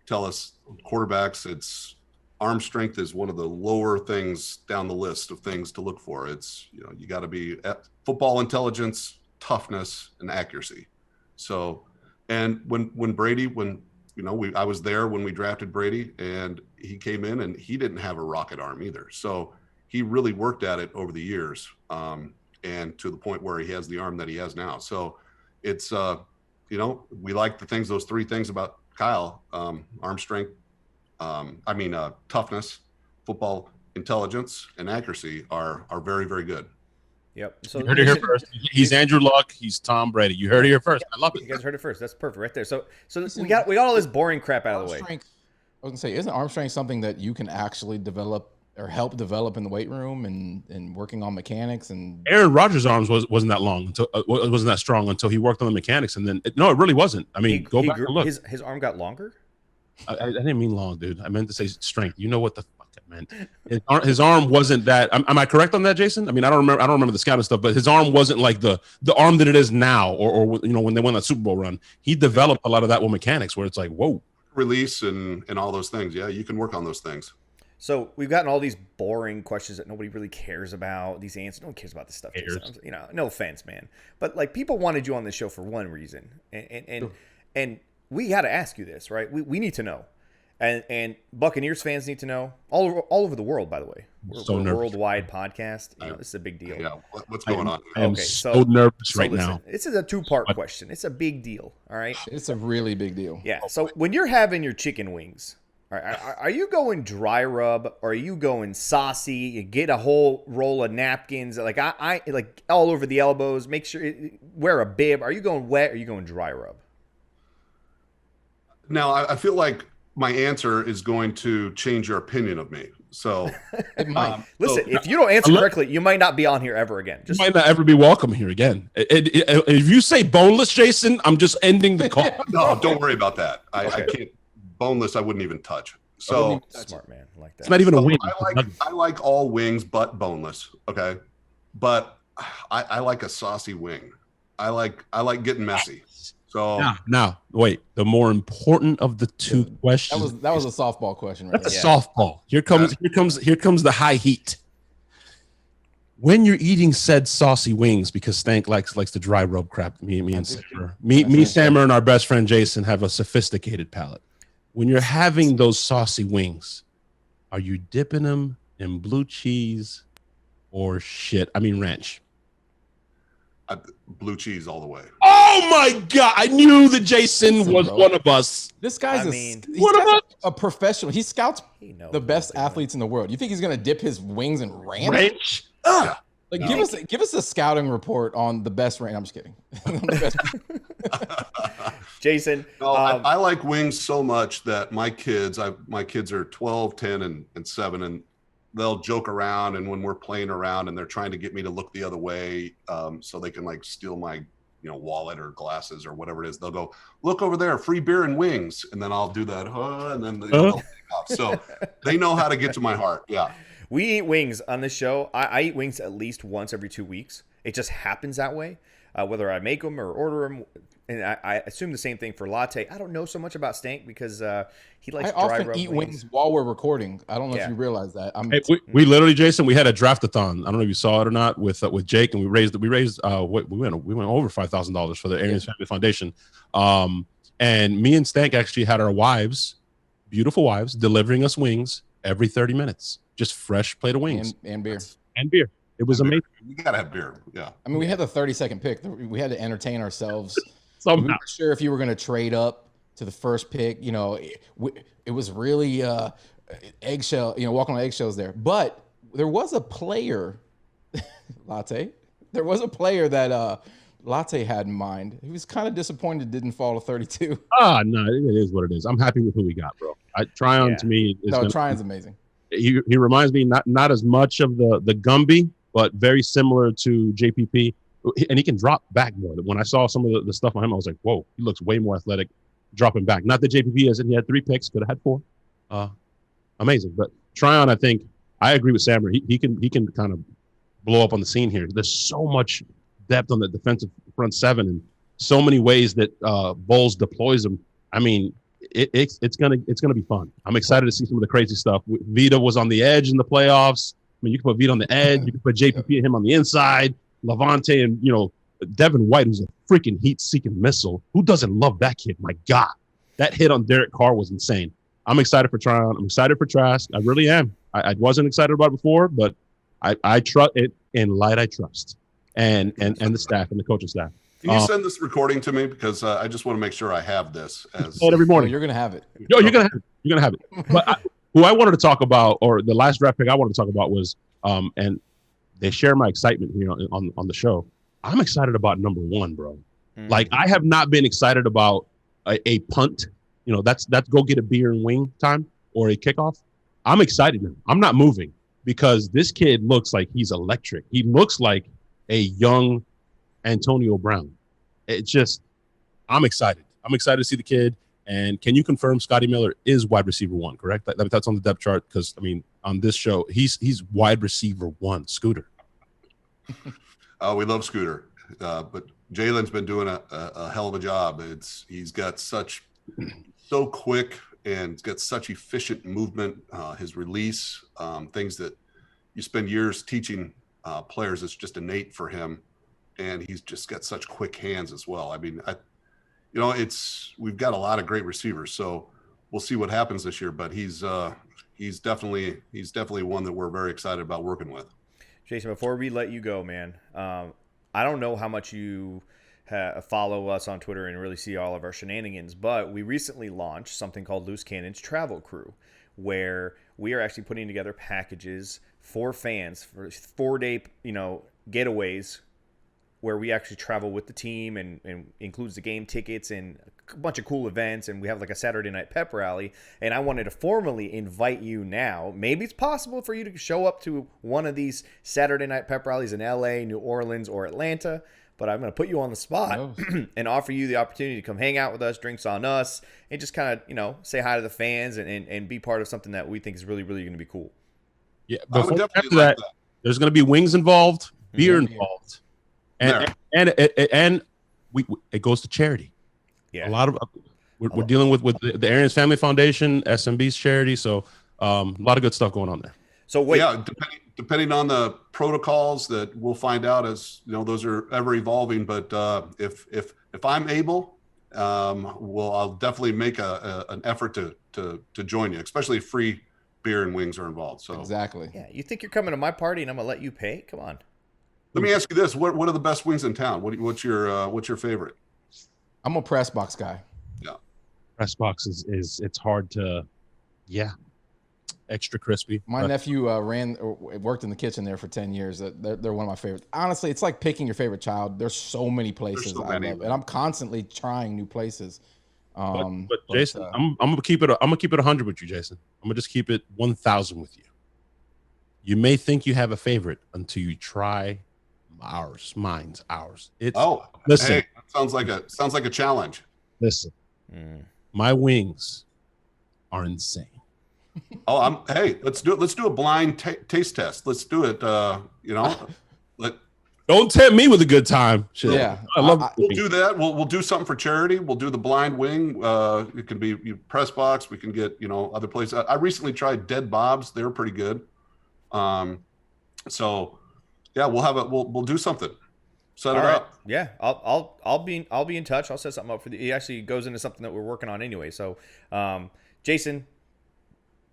tell us quarterbacks, arm strength is one of the lower things down the list of things to look for. It's, you got to be football intelligence, toughness, and accuracy. So, and when Brady, I was there when we drafted Brady, and he came in and he didn't have a rocket arm either. So he really worked at it over the years, and to the point where he has the arm that he has now. So it's, we like those 3 things about Kyle, arm strength, toughness, football intelligence, and accuracy are very, very good. Yep. So you heard it here first. He's Andrew Luck. He's Tom Brady. You heard it here first. I love it. You guys heard it first. That's perfect right there. So we got all this boring crap out of the way. I was gonna say, isn't arm strength something that you can actually develop or help develop in the weight room and working on mechanics? And Aaron Rodgers' arms wasn't that long until wasn't that strong until he worked on the mechanics, and then it really wasn't. I mean, go back and look. His arm got longer. I didn't mean long, dude. I meant to say strength. You know what the fuck I meant. His arm wasn't that. Am I correct on that, Jason? I mean, I don't remember the scouting stuff, but his arm wasn't like the arm that it is now, or when they won that Super Bowl run. He developed a lot of that with mechanics, where it's like, whoa, release and all those things. Yeah, you can work on those things. So we've gotten all these boring questions that nobody really cares about. These answers, no one cares about this stuff. No offense, man, but like people wanted you on this show for one reason, and we got to ask you this, right? We need to know, and Buccaneers fans need to know all over the world. By the way, we're a worldwide podcast. This is a big deal. Yeah, what's going on? I am so nervous right now. This is a 2-part question. It's a big deal. All right, it's a really big deal. Yeah. So when you're having your chicken wings, are you going dry rub or are you going saucy? You get a whole roll of napkins, like I like all over the elbows. Make sure wear a bib. Are you going wet or are you going dry rub? Now, I feel like my answer is going to change your opinion of me. So, it might. Listen, if you don't answer correctly, you might not be on here ever again. You might not ever be welcome here again. If you say boneless, Jason, I'm just ending the call. No, don't worry about that. I can't. Boneless, I wouldn't even touch. So smart man, I like that. It's not even a wing. I like all wings but boneless. Okay, but I like a saucy wing. I like getting messy. So now, wait. The more important of the 2 questions. That was a softball question, right? That's a softball. Here comes the high heat. When you're eating said saucy wings, because Stank likes the dry rub crap. Me and Sammer. Sammer, and our best friend Jason have a sophisticated palate. When you're having those saucy wings, are you dipping them in blue cheese or ranch? Blue cheese all the way. Oh my God! I knew that Jason was one of us. This guy's a professional. He scouts the best athletes in the world. You think he's gonna dip his wings in ranch? Yeah. Like, give us a scouting report on the best ranch. I'm just kidding. Jason, I like wings so much that my kids are 12, 10, and 7, and they'll joke around. And when we're playing around and they're trying to get me to look the other way, so they can like steal my wallet or glasses or whatever it is, they'll go, look over there, free beer and wings, and then I'll do that, and then they'll take off. So they know how to get to my heart. Yeah. We eat wings on this show. I eat wings at least once every 2 weeks. It just happens that way, whether I make them or order them. And I assume the same thing for Latte. I don't know so much about Stank because he likes dry rub often eat wings while we're recording. I don't know if you realize that. We literally, Jason, we had a draftathon. I don't know if you saw it or not with Jake, and we raised we went over $5,000 for the Arians Family Foundation. And me and Stank actually had our wives, beautiful wives, delivering us wings every 30 minutes. Just fresh plate of wings and beer. And beer. It was amazing. You gotta have beer. Yeah. I mean, we had the 30-second pick. We had to entertain ourselves. Somehow. We weren't sure if you were going to trade up to the first pick. It was really eggshell. Walking on eggshells there. But there was a player, Latte. There was a player that Latte had in mind. He was kind of disappointed it didn't fall to 32. No, it is what it is. I'm happy with who we got, bro. Tryon to me is Tryon's amazing. He reminds me not as much of the Gumby, but very similar to JPP, and he can drop back more. When I saw some of the stuff on him, I was like, whoa, he looks way more athletic dropping back. Not that JPP hasn't. He had 3 picks, could have had 4. Amazing. But Tryon, I think I agree with Sammer. He can kind of blow up on the scene here. There's so much depth on the defensive front 7 and so many ways that Bowles deploys them. I mean, it's gonna be fun. I'm excited to see some of the crazy stuff. Vita was on the edge in the playoffs. I mean, you can put Vita on the edge. You can put JPP and him on the inside. Levante and Devin White, who's a freaking heat-seeking missile. Who doesn't love that kid? My God, that hit on Derek Carr was insane. I'm excited for Tryon. I'm excited for Trask. I really am. I wasn't excited about it before, but I trust it. In Light, I trust, and the staff and the coaching staff. Can you send this recording to me, because I just want to make sure I have this. Every morning. You're gonna have it. No, you're gonna have it. But who I wanted to talk about, or the last draft pick I wanted to talk about was, and they share my excitement here on the show. I'm excited about number 1, bro. Like, I have not been excited about a punt. That's go get a beer and wing time, or a kickoff. I'm excited now. I'm not moving because this kid looks like he's electric. He looks like a young Antonio Brown. I'm excited. I'm excited to see the kid. And can you confirm Scotty Miller is wide receiver 1, correct? That's on the depth chart, because, I mean, on this show, he's wide receiver 1, Scooter. We love Scooter. But Jalen's been doing a hell of a job. He's got so quick and got such efficient movement. His release, things that you spend years teaching players, it's just innate for him. And he's just got such quick hands as well. I mean, we've got a lot of great receivers, so we'll see what happens this year. But he's definitely one that we're very excited about working with. Jason, before we let you go, man, I don't know how much you follow us on Twitter and really see all of our shenanigans, but we recently launched something called Loose Cannon's Travel Crew, where we are actually putting together packages for fans for 4-day, getaways, where we actually travel with the team and includes the game tickets and a bunch of cool events. And we have like a Saturday night pep rally. And I wanted to formally invite you now. Maybe it's possible for you to show up to one of these Saturday night pep rallies in LA, New Orleans, or Atlanta. But I'm going to put you on the spot and offer you the opportunity to come hang out with us, drinks on us, and just kind of, say hi to the fans and be part of something that we think is really, really going to be be cool. Yeah, but after that, there's going to be wings involved, beer involved. And it goes to charity. Yeah, a lot of we're dealing with the Arians Family Foundation, SMB's charity. So a lot of good stuff going on there. So wait, depending on the protocols that we'll find out, as those are ever evolving. But if I'm able, I'll definitely make an effort to join you, especially if free beer and wings are involved. So exactly. Yeah, you think you're coming to my party and I'm gonna let you pay? Come on. Let me ask you this: what are the best wings in town? What's your favorite? I'm a press box guy. Yeah, Press box is it's hard to, extra crispy. My nephew worked in the kitchen there for 10 years. They're one of my favorites. Honestly, it's like picking your favorite child. There's so many places I love, and I'm constantly trying new places. But Jason, I'm gonna keep it 100 with you, Jason. I'm gonna just keep it 1,000 with you. You may think you have a favorite until you try mine's ours. Listen. Hey, that sounds like a challenge. Listen, my wings are insane. Hey, let's do a blind taste test. Let's do it. Don't tempt me with a good time. Shit. Yeah, I love. We'll do that. We'll do something for charity. We'll do the blind wing. It can be press box. We can get other places. I recently tried Dead Bob's. They were pretty good. So yeah, we'll do something. Set it up. Yeah, I'll be in touch. I'll set something up for It actually goes into something that we're working on anyway. So, Jason,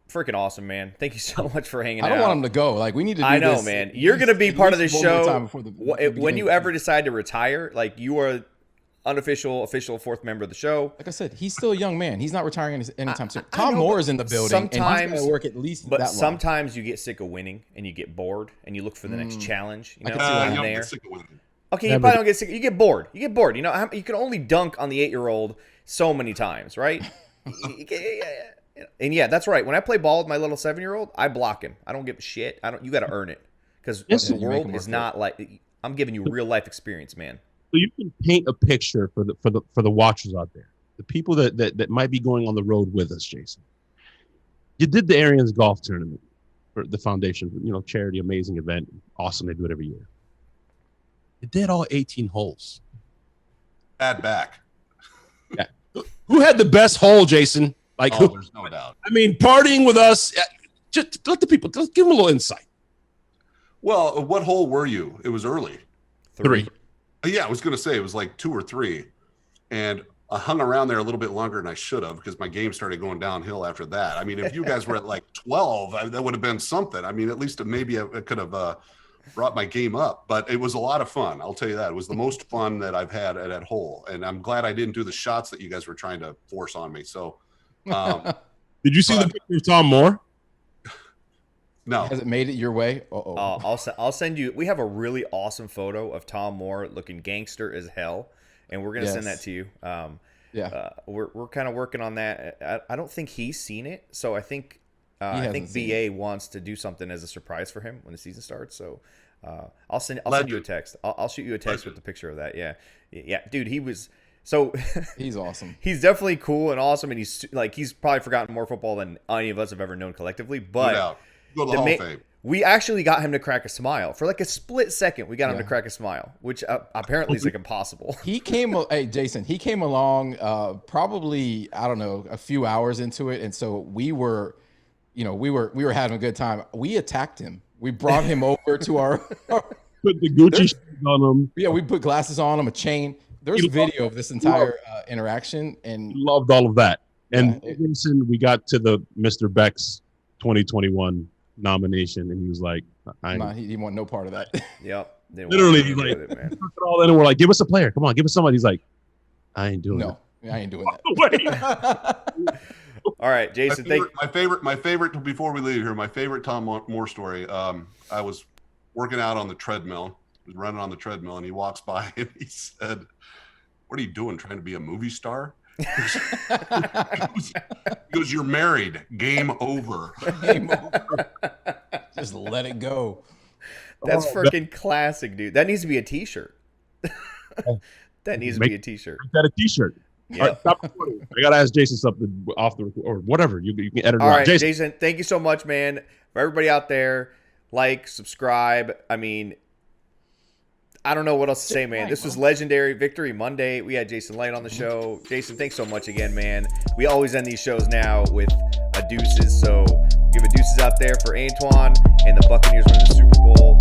freaking awesome, man. Thank you so much for hanging out. I don't want him to go. Like, we need to do I know, this man. You're going to be part of the show. When you ever decide, decide to retire, like, you are official fourth member of the show. like I said, he's still a young man. He's not retiring anytime soon. Tom Moore is in the building, and he's going to work at least that long. Sometimes you get sick of winning, and you get bored, and you look for the next challenge. You know, I can see in that. there. Sick of winning. Okay, you probably don't get sick. You get bored. You know, you can only dunk on the 8-year-old so many times, right? And yeah, that's right. When I play ball with my little 7-year-old, I block him. I don't give a shit. You got to earn it, because the world is not like. I'm giving you real life experience, man. So you can paint a picture for the watchers out there, the people that might be going on the road with us, Jason. You did the Arians golf tournament for the foundation, charity, amazing event, awesome. They do it every year. You did all 18 holes. Bad back. Yeah. Who had the best hole, Jason? There's no doubt. I mean, partying with us. Just let the people. Just give them a little insight. Well, what hole were you? It was early. 3. Yeah, I was going to say it was like 2 or 3, and I hung around there a little bit longer than I should have, because my game started going downhill after that. I mean, if you guys were at like 12, that would have been something. I mean, at least maybe I could have brought my game up, but it was a lot of fun. I'll tell you that. It was the most fun that I've had at that hole, and I'm glad I didn't do the shots that you guys were trying to force on me. So, did you see the picture of Tom Moore? No. Has it made it your way? I'll send you. We have a really awesome photo of Tom Moore looking gangster as hell, and we're gonna send that to you. We're kind of working on that. I don't think he's seen it, so I think VA wants to do something as a surprise for him when the season starts. So I'll send you a text. I'll shoot you a text with the picture of that. Yeah, dude, he was. So he's awesome. He's definitely cool and awesome, and he's probably forgotten more football than any of us have ever known collectively. But go to the Hall of Fame. We actually got him to crack a smile for like a split second. We got him to crack a smile, which apparently is like impossible. Jason, he came along probably, I don't know, a few hours into it, and so we were having a good time. We attacked him. We brought him over to our put the Gucci shoes on him. Yeah, we put glasses on him, a chain. There's a video of this entire interaction, and he loved all of that. And we got to the Mr. Beck's 2021 nomination, and he was like, he didn't want no part of that. Yep. Literally, he's like, took it all in, and we're like, give us a player. Come on, give us somebody. He's like, I ain't doing I ain't doing that. All right, Jason. My favorite. Before we leave here, my favorite Tom Moore story. I was working out on the treadmill. I was running on the treadmill, and he walks by and he said, "What are you doing? Trying to be a movie star?" He goes, "You're married. Game over." Game over. Just let it go. That's freaking classic, dude. That needs to be a T-shirt. That needs to be a T-shirt. Make that a T-shirt. Yeah. Right, I gotta ask Jason something off the or whatever. You can edit it. All right, Jason. Thank you so much, man. For everybody out there, like, subscribe. I mean, I don't know what else to say, man. This was legendary. Victory Monday. We had Jason Light on the show. Jason, thanks so much again, man. We always end these shows now with a deuces. So give a deuces out there for Antoine and the Buccaneers winning the Super Bowl.